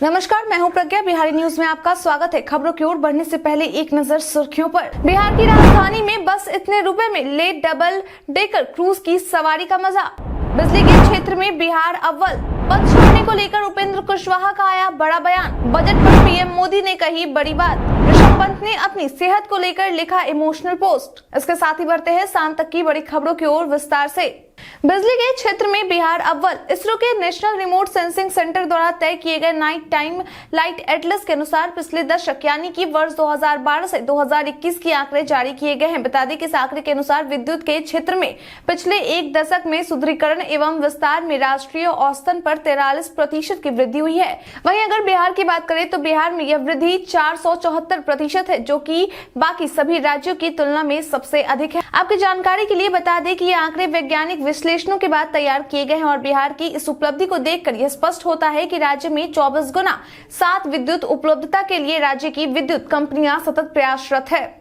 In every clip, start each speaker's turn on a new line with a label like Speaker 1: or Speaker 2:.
Speaker 1: नमस्कार, मैं हूं प्रज्ञा। बिहारी न्यूज में आपका स्वागत है। खबरों की ओर बढ़ने से पहले एक नजर सुर्खियों पर। बिहार की राजधानी में बस इतने रुपए में ले डबल डेकर क्रूज की सवारी का मजा। बिजली के क्षेत्र में बिहार अव्वल। पद छोड़ने को लेकर उपेंद्र कुशवाहा का आया बड़ा बयान। बजट पर पीएम मोदी ने कही बड़ी बात। ऋषभ पंत ने अपनी सेहत को लेकर लिखा इमोशनल पोस्ट। इसके साथ ही बढ़ते हैं शाम तक की बड़ी खबरों की ओर विस्तार से। बिजली के क्षेत्र में बिहार अव्वल। इसरो के नेशनल रिमोट सेंसिंग सेंटर द्वारा तय किए गए नाइट टाइम लाइट एटलस के अनुसार पिछले दशक यानी कि वर्ष 2012 से 2021 के आंकड़े जारी किए गए हैं। बता दें कि इस आंकड़े के अनुसार विद्युत के क्षेत्र में पिछले एक दशक में सुदृढ़ीकरण एवं विस्तार में राष्ट्रीय औसतन पर 43% की वृद्धि हुई है। वहीं अगर बिहार की बात करें तो बिहार में यह वृद्धि 474% है, जो कि बाकी सभी राज्यों की तुलना में सबसे अधिक है। आपकी जानकारी के लिए बता दें कि ये आंकड़े वैज्ञानिक विश्लेषणों के बाद तैयार किए गए हैं और बिहार की इस उपलब्धि को देखकर यह स्पष्ट होता है कि राज्य में 24 गुना 7 विद्युत उपलब्धता के लिए राज्य की विद्युत कंपनियां सतत प्रयासरत है।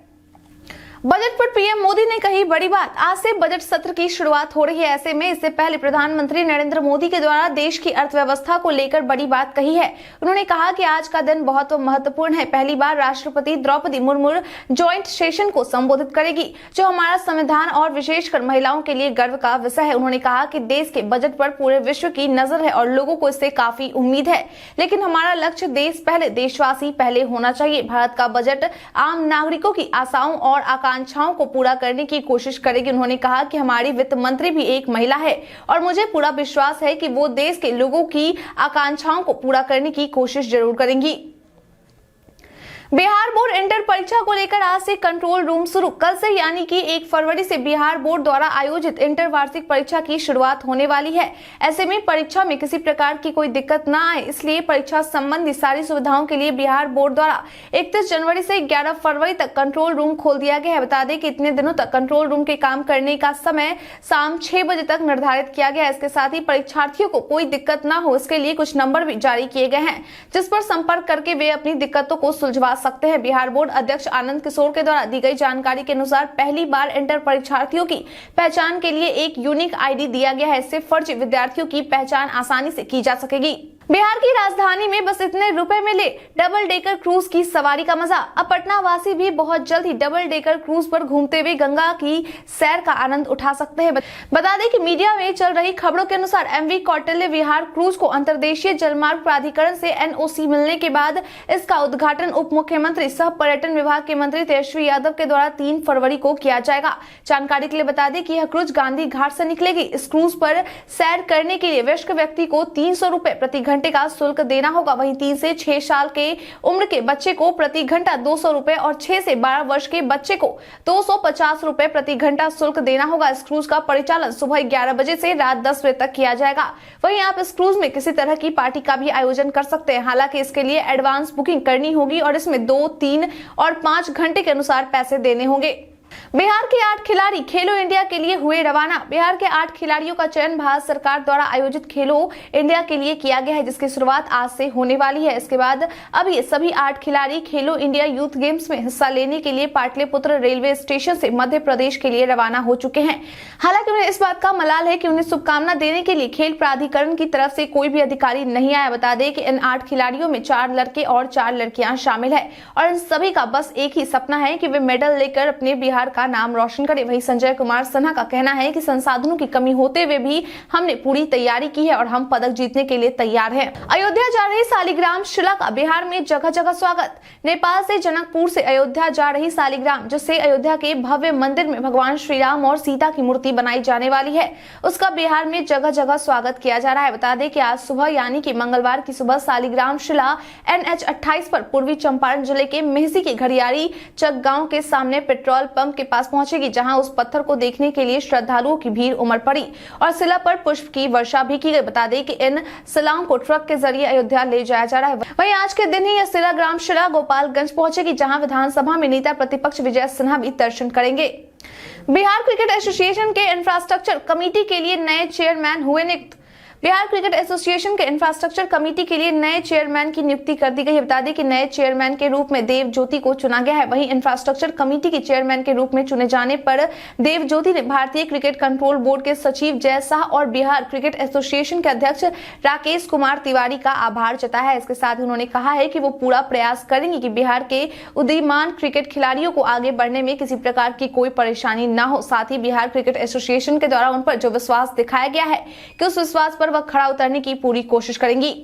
Speaker 1: बजट पर पीएम मोदी ने कही बड़ी बात। आज से बजट सत्र की शुरुआत हो रही है। ऐसे में इससे पहले प्रधानमंत्री नरेंद्र मोदी के द्वारा देश की अर्थव्यवस्था को लेकर बड़ी बात कही है। उन्होंने कहा कि आज का दिन बहुत महत्वपूर्ण है। पहली बार राष्ट्रपति द्रौपदी मुर्मू ज्वाइंट सेशन को संबोधित करेगी, जो हमारा संविधान और विशेषकर महिलाओं के लिए गर्व का विषय है। उन्होंने कहा कि देश के बजट पर पूरे विश्व की नजर है और लोगों को इससे काफी उम्मीद है, लेकिन हमारा लक्ष्य देश पहले, देशवासी पहले होना चाहिए। भारत का बजट आम नागरिकों की आशाओं और आकांक्षाओं को पूरा करने की कोशिश करेगी। उन्होंने कहा कि हमारी वित्त मंत्री भी एक महिला है और मुझे पूरा विश्वास है कि वो देश के लोगों की आकांक्षाओं को पूरा करने की कोशिश जरूर करेंगी। बिहार बोर्ड इंटर परीक्षा को लेकर आज से कंट्रोल रूम शुरू। कल से यानी कि 1 फरवरी से बिहार बोर्ड द्वारा आयोजित इंटर वार्षिक परीक्षा की शुरुआत होने वाली है। ऐसे में परीक्षा में किसी प्रकार की कोई दिक्कत न आए, इसलिए परीक्षा संबंधी सारी सुविधाओं के लिए बिहार बोर्ड द्वारा 31 जनवरी से 11 फरवरी तक कंट्रोल रूम खोल दिया गया है। बता दें कि इतने दिनों तक कंट्रोल रूम के काम करने का समय शाम 6 बजे तक निर्धारित किया गया है। इसके साथ ही परीक्षार्थियों को कोई दिक्कत न हो, इसके लिए कुछ नंबर भी जारी किए गए हैं, जिस पर संपर्क करके वे अपनी दिक्कतों को सुलझवा सकते हैं। बिहार बोर्ड अध्यक्ष आनंद किशोर के द्वारा दी गई जानकारी के अनुसार पहली बार इंटर परीक्षार्थियों की पहचान के लिए एक यूनिक आईडी दिया गया है। इससे फर्जी विद्यार्थियों की पहचान आसानी से की जा सकेगी। बिहार की राजधानी में बस इतने रुपए में ले डबल डेकर क्रूज की सवारी का मजा। अब पटना वासी भी बहुत जल्द ही डबल डेकर क्रूज पर घूमते हुए गंगा की सैर का आनंद उठा सकते हैं। बता दें कि मीडिया में चल रही खबरों के अनुसार एमवी कौटिल्य विहार क्रूज को अंतर्देशीय जलमार्ग प्राधिकरण से एनओसी मिलने के बाद इसका उद्घाटन उप मुख्यमंत्री सह पर्यटन विभाग के मंत्री तेजस्वी यादव के द्वारा 3 फरवरी को किया जाएगा। जानकारी के लिए बता दें कि यह क्रूज गांधी घाट से निकलेगी। इस क्रूज पर सैर करने के लिए वयस्क व्यक्ति को 300 रुपए प्रति घंटे का शुल्क देना होगा। वहीं 3 से 6 साल के उम्र के बच्चे को प्रति घंटा 200 रुपए और 6 से 12 वर्ष के बच्चे को 250 रुपए प्रति घंटा शुल्क देना होगा। इस क्रूज का परिचालन सुबह 11 बजे से रात 10 बजे तक किया जाएगा। वहीं आप इस क्रूज में किसी तरह की पार्टी का भी आयोजन कर सकते हैं। हालांकि इसके लिए एडवांस बुकिंग करनी होगी और इसमें 2, 3 और 5 घंटे के अनुसार पैसे देने होंगे। बिहार के 8 खिलाड़ी खेलो इंडिया के लिए हुए रवाना। बिहार के 8 खिलाड़ियों का चयन भारत सरकार द्वारा आयोजित खेलो इंडिया के लिए किया गया है, जिसकी शुरुआत आज से होने वाली है। इसके बाद अब ये सभी 8 खिलाड़ी खेलो इंडिया यूथ गेम्स में हिस्सा लेने के लिए पाटलिपुत्र रेलवे स्टेशन से मध्य प्रदेश के लिए रवाना हो चुके हैं। हालांकि उन्हें इस बात का मलाल है कि उन्हें शुभकामना देने के लिए खेल प्राधिकरण की तरफ से कोई भी अधिकारी नहीं आया। बता दें कि इन 8 खिलाड़ियों में 4 लड़के और 4 लड़कियां शामिल है और इन सभी का बस एक ही सपना है कि वे मेडल लेकर अपने बिहार का नाम रोशन करे। वहीं संजय कुमार सिन्हा का कहना है कि संसाधनों की कमी होते हुए भी हमने पूरी तैयारी की है और हम पदक जीतने के लिए तैयार हैं। अयोध्या जा रही शालिग्राम शिला का बिहार में जगह जगह स्वागत। नेपाल से जनकपुर से अयोध्या जा रही शालिग्राम, जिससे अयोध्या के भव्य मंदिर में भगवान श्री राम और सीता की मूर्ति बनाई जाने वाली है, उसका बिहार में जगह जगह स्वागत किया जा रहा है। बता दें कि आज सुबह यानी कि मंगलवार की सुबह शालिग्राम शिला NH 28 पर पूर्वी चंपारण जिले के मेहसी के घड़ियारी चक गांव के सामने पेट्रोल पंप के पास पहुंचेगी, जहां उस पत्थर को देखने के लिए श्रद्धालुओं की भीड़ उमड़ पड़ी और शिला पर पुष्प की वर्षा भी की गई। बता दें कि इन शिलाओं को ट्रक के जरिए अयोध्या ले जाया जा रहा है। वहीं आज के दिन ही यह शिलाग्राम शिला गोपालगंज पहुंचेगी, जहां विधानसभा में नेता प्रतिपक्ष विजय सिन्हा भी दर्शन करेंगे। बिहार क्रिकेट एसोसिएशन के इंफ्रास्ट्रक्चर कमेटी के लिए नए चेयरमैन हुए नियुक्त। बिहार क्रिकेट एसोसिएशन के इंफ्रास्ट्रक्चर कमेटी के लिए नए चेयरमैन की नियुक्ति कर दी गई है। बता दें कि नए चेयरमैन के रूप में देव ज्योति को चुना गया है। वहीं इंफ्रास्ट्रक्चर कमेटी के चेयरमैन के रूप में चुने जाने पर देव ज्योति ने भारतीय क्रिकेट कंट्रोल बोर्ड के सचिव जय शाह और बिहार क्रिकेट एसोसिएशन के अध्यक्ष राकेश कुमार तिवारी का आभार जताया है। इसके साथ ही उन्होंने कहा है कि वो पूरा प्रयास करेंगे कि बिहार के उदीयमान क्रिकेट खिलाड़ियों को आगे बढ़ने में किसी प्रकार की कोई परेशानी न हो। साथ ही बिहार क्रिकेट एसोसिएशन के द्वारा उन पर जो विश्वास दिखाया गया है कि उस विश्वास पर वह खरा उतरने की पूरी कोशिश करेंगी।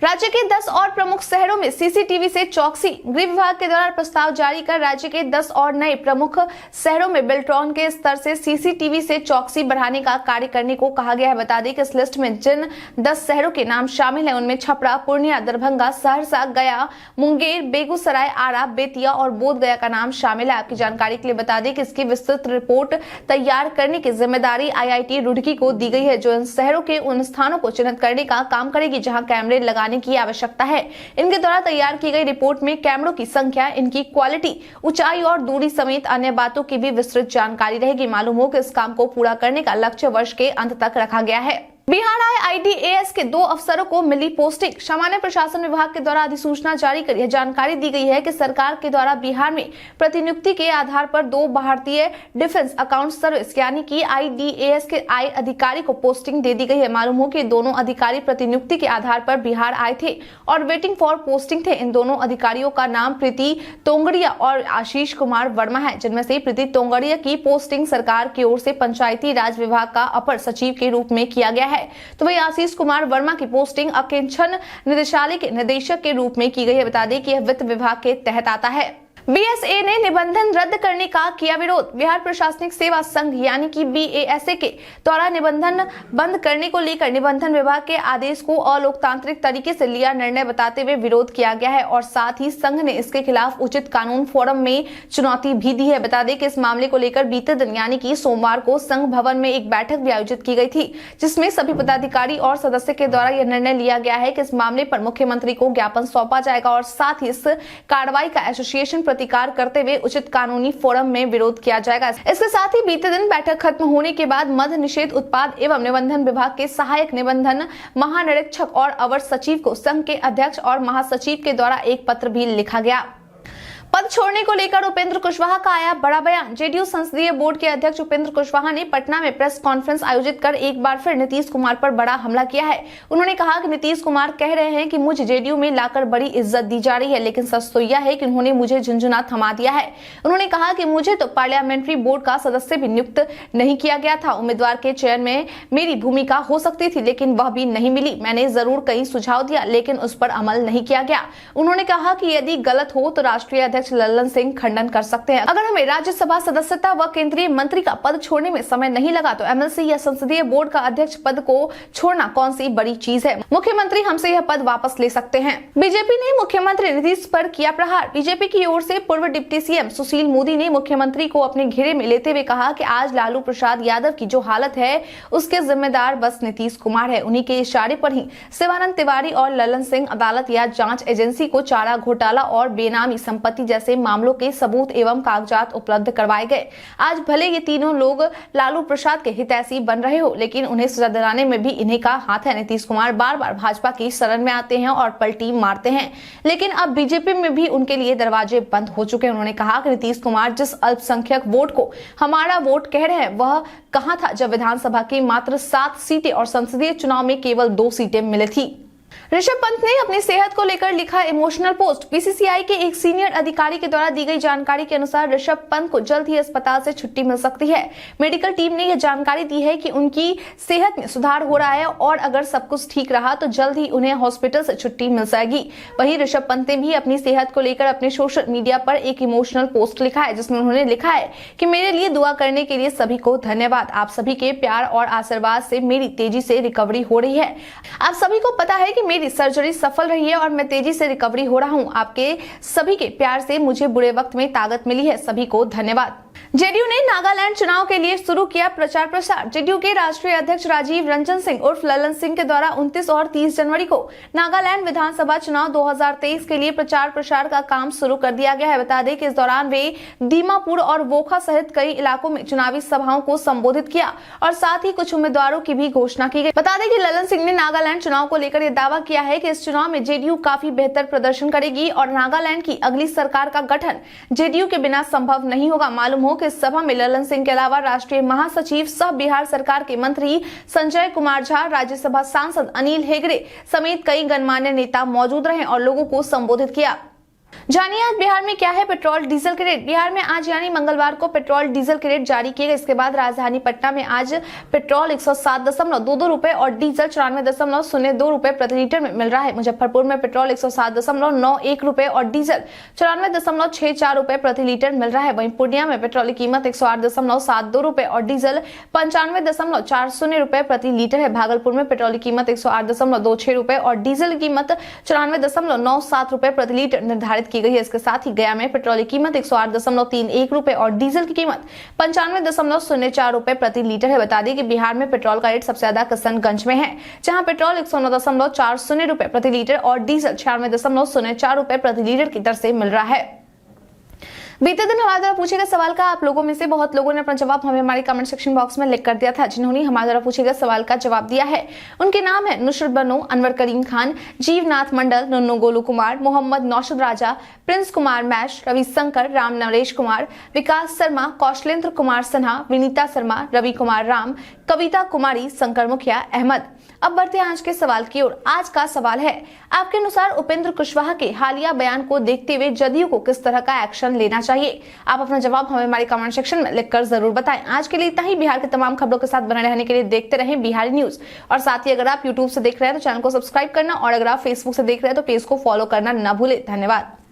Speaker 1: राज्य के 10 और प्रमुख शहरों में सीसीटीवी से चौकसी। गृह विभाग के द्वारा प्रस्ताव जारी कर राज्य के 10 और नए प्रमुख शहरों में बेल्ट्रॉन के स्तर से सीसीटीवी से चौकसी बढ़ाने का कार्य करने को कहा गया है। बता दें कि इस लिस्ट में जिन 10 शहरों के नाम शामिल हैं उनमें छपरा, पूर्णिया, दरभंगा, सहरसा, गया, मुंगेर, बेगूसराय, आरा, बेतिया और बोधगया का नाम शामिल है। आपकी जानकारी के लिए बता दें कि इसकी विस्तृत रिपोर्ट तैयार करने की जिम्मेदारी IIT रुड़की को दी गई है, जो इन शहरों के उन स्थानों को चिन्हित करने का काम करेगी जहां कैमरे लगाने की आवश्यकता है। इनके द्वारा तैयार की गई रिपोर्ट में कैमरों की संख्या, इनकी क्वालिटी, ऊंचाई और दूरी समेत अन्य बातों की भी विस्तृत जानकारी रहेगी। मालूम हो कि इस काम को पूरा करने का लक्ष्य वर्ष के अंत तक रखा गया है। बिहार आए IDAS के 2 अफसरों को मिली पोस्टिंग। सामान्य प्रशासन विभाग के द्वारा अधिसूचना जारी कर यह जानकारी दी गई है कि सरकार के द्वारा बिहार में प्रतिनियुक्ति के आधार पर 2 भारतीय डिफेंस अकाउंट सर्विस यानी कि IDAS के आए अधिकारी को पोस्टिंग दे दी गई है। मालूम हो कि दोनों अधिकारी प्रतिनियुक्ति के आधार पर बिहार आए थे और वेटिंग फॉर पोस्टिंग थे। इन दोनों अधिकारियों का नाम प्रीति तोंगड़िया और आशीष कुमार वर्मा है, जिनमें से प्रीति तोंगड़िया की पोस्टिंग सरकार की ओर से पंचायती राज विभाग का अपर सचिव के रूप में किया गया है। तो वही आशीष कुमार वर्मा की पोस्टिंग अकेंचन निदेशालय के निदेशक के रूप में की गई है। बता दें कि यह वित्त विभाग के तहत आता है। BSA ने निबंधन रद्द करने का किया विरोध। बिहार प्रशासनिक सेवा संघ यानी कि BASA के द्वारा निबंधन बंद करने को लेकर निबंधन विभाग के आदेश को अलोकतांत्रिक तरीके से लिया निर्णय बताते हुए विरोध किया गया है और साथ ही संघ ने इसके खिलाफ उचित कानून फोरम में चुनौती भी दी है। बता दें कि इस मामले को लेकर बीते दिन यानी कि सोमवार को संघ भवन में एक बैठक भी आयोजित की गई थी, जिसमें सभी पदाधिकारी और सदस्य के द्वारा यह निर्णय लिया गया है कि इस मामले पर मुख्यमंत्री को ज्ञापन सौंपा जाएगा और साथ ही इस कार्रवाई का एसोसिएशन प्रतिकार करते हुए उचित कानूनी फोरम में विरोध किया जाएगा। इसके साथ ही बीते दिन बैठक खत्म होने के बाद मद्य निषेध उत्पाद एवं निबंधन विभाग के सहायक निबंधन महानिरीक्षक और अवर सचिव को संघ के अध्यक्ष और महासचिव के द्वारा एक पत्र भी लिखा गया। पद छोड़ने को लेकर उपेंद्र कुशवाहा का आया बड़ा बयान। जेडीयू संसदीय बोर्ड के अध्यक्ष उपेंद्र कुशवाहा ने पटना में प्रेस कॉन्फ्रेंस आयोजित कर एक बार फिर नीतीश कुमार पर बड़ा हमला किया है। उन्होंने कहा कि नीतीश कुमार कह रहे हैं कि मुझे जेडीयू में लाकर बड़ी इज्जत दी जा रही है, लेकिन सच तो यह है कि उन्होंने मुझे झुंझुना थमा दिया है। उन्होंने कहा कि मुझे तो पार्लियामेंट्री बोर्ड का सदस्य भी नियुक्त नहीं किया गया था। उम्मीदवार के चयन में मेरी भूमिका हो सकती थी, लेकिन वह भी नहीं मिली। मैंने जरूर कई सुझाव दिया, लेकिन उस पर अमल नहीं किया गया। उन्होंने कहा कि यदि गलत हो तो राष्ट्रीय अध्यक्ष लल्लन सिंह खंडन कर सकते हैं। अगर हमें राज्यसभा सदस्यता व केंद्रीय मंत्री का पद छोड़ने में समय नहीं लगा तो MLC या संसदीय बोर्ड का अध्यक्ष पद को छोड़ना कौन सी बड़ी चीज है। मुख्यमंत्री हमसे यह पद वापस ले सकते हैं। बीजेपी ने मुख्यमंत्री नीतीश पर किया प्रहार। बीजेपी की ओर से पूर्व डिप्टी CM सुशील मोदी ने मुख्यमंत्री को अपने घेरे में लेते हुए कहा कि आज लालू प्रसाद यादव की जो हालत है उसके जिम्मेदार बस नीतीश कुमार है। उन्हीं के इशारे पर ही शिवानंद तिवारी और लल्लन सिंह अदालत या जांच एजेंसी को चारा घोटाला और बेनामी संपत्ति जैसे मामलों के सबूत एवं कागजात उपलब्ध करवाए गए। आज भले ये तीनों लोग लालू प्रसाद के हितैषी बन रहे हो, लेकिन उन्हें सजा दिलाने में भी इन्हीं का हाथ है। नीतीश कुमार बार बार भाजपा की शरण में आते हैं और पलटी मारते हैं, लेकिन अब बीजेपी में भी उनके लिए दरवाजे बंद हो चुके हैं। उन्होंने कहा कि नीतीश कुमार जिस अल्पसंख्यक वोट को हमारा वोट कह रहे हैं वह कहां था जब विधानसभा की मात्र 7 सीटें और संसदीय चुनाव में केवल 2 सीटें मिली थी। ऋषभ पंत ने अपनी सेहत को लेकर लिखा इमोशनल पोस्ट। बीसीसीआई के एक सीनियर अधिकारी के द्वारा दी गई जानकारी के अनुसार ऋषभ पंत को जल्द ही अस्पताल से छुट्टी मिल सकती है। मेडिकल टीम ने यह जानकारी दी है कि उनकी सेहत में सुधार हो रहा है और अगर सब कुछ ठीक रहा तो जल्द ही उन्हें हॉस्पिटल से छुट्टी मिल जाएगी। वहीं ऋषभ पंत ने भी अपनी सेहत को लेकर अपने सोशल मीडिया पर एक इमोशनल पोस्ट लिखा है, जिसमें उन्होंने लिखा है कि मेरे लिए दुआ करने के लिए सभी को धन्यवाद। आप सभी के प्यार और आशीर्वाद से मेरी तेजी से रिकवरी हो रही है। आप सभी को पता है कि मेरी सर्जरी सफल रही है और मैं तेजी से रिकवरी हो रहा हूं। आपके सभी के प्यार से मुझे बुरे वक्त में ताकत मिली है। सभी को धन्यवाद। जेडीयू ने नागालैंड चुनाव के लिए शुरू किया प्रचार प्रसार। जेडीयू के राष्ट्रीय अध्यक्ष राजीव रंजन सिंह उर्फ ललन सिंह के द्वारा 29 और 30 जनवरी को नागालैंड विधानसभा चुनाव 2023 के लिए प्रचार प्रसार का काम शुरू कर दिया गया है। बता दें कि इस दौरान वे दीमापुर और वोखा सहित कई इलाकों में चुनावी सभाओं को संबोधित किया और साथ ही कुछ उम्मीदवारों की भी घोषणा की गई। बता दें कि ललन सिंह ने नागालैंड चुनाव को लेकर यह दावा किया है कि इस चुनाव में जेडीयू काफी बेहतर प्रदर्शन करेगी और नागालैंड की अगली सरकार का गठन जेडीयू के बिना संभव नहीं होगा। मालूम हो कि इस सभा में ललन सिंह के अलावा राष्ट्रीय महासचिव सह बिहार सरकार के मंत्री संजय कुमार झा, राज्यसभा सांसद अनिल हेगड़े समेत कई गणमान्य नेता मौजूद रहे और लोगों को संबोधित किया। जानिए आज बिहार में क्या है पेट्रोल डीजल के रेट। बिहार में आज यानी मंगलवार को पेट्रोल डीजल के रेट जारी किए गए। इसके बाद राजधानी पटना में आज पेट्रोल 107.22 रुपए और डीजल 94.02 रुपए प्रति लीटर में मिल रहा है। मुजफ्फरपुर में पेट्रोल 107.91 रुपए और डीजल 94.64 रुपए प्रति लीटर मिल रहा है। वहीं पूर्णिया में पेट्रोल की कीमत 108.72 रुपए और डीजल 95.40 रुपए प्रति लीटर है। भागलपुर में पेट्रोल की कीमत 108.26 रुपए और डीजल की कीमत 94.97 रुपए प्रति लीटर निर्धारित की गई है। इसके साथ ही गया में पेट्रोल की कीमत 108.31 रुपए और डीजल की कीमत 95.04 रुपए प्रति लीटर है। बता दें कि बिहार में पेट्रोल का रेट सबसे ज्यादा किशनगंज में है, जहां पेट्रोल 109.40 रुपए प्रति लीटर और डीजल 96.04 रुपए प्रति लीटर की दर से मिल रहा है। बीते दिन हमारे द्वारा पूछे गए सवाल का आप लोगों में से बहुत लोगों ने अपना जवाब हमें हमारे कमेंट सेक्शन बॉक्स में लिख कर दिया था। जिन्होंने हमारे द्वारा पूछे गए सवाल का जवाब दिया है उनके नाम है नुसरत बनो, अनवर करीम खान, जीवनाथ मंडल, नुन्नू गोलू कुमार, मोहम्मद नौशद राजा, प्रिंस कुमार मैश, रविशंकर, राम नरेश कुमार, विकास शर्मा, कौशलेंद्र कुमार सिन्हा, विनीता शर्मा, रवि कुमार राम, कविता कुमारी, शंकर मुखिया, अहमद। अब बढ़ते हैं आज के सवाल की ओर। आज का सवाल है आपके अनुसार उपेंद्र कुशवाहा के हालिया बयान को देखते हुए जदयू को किस तरह का एक्शन लेना चाहिए। आप अपना जवाब हमें हमारे कमेंट सेक्शन में लिखकर जरूर बताएं। आज के लिए इतना ही। बिहार के तमाम खबरों के साथ बने रहने के लिए देखते रहें बिहारी न्यूज और साथ ही अगर आप यूट्यूब से देख रहे हैं तो चैनल को सब्सक्राइब करना और अगर आप फेसबुक से देख रहे हैं तो पेज को फॉलो करना न भूलें। धन्यवाद।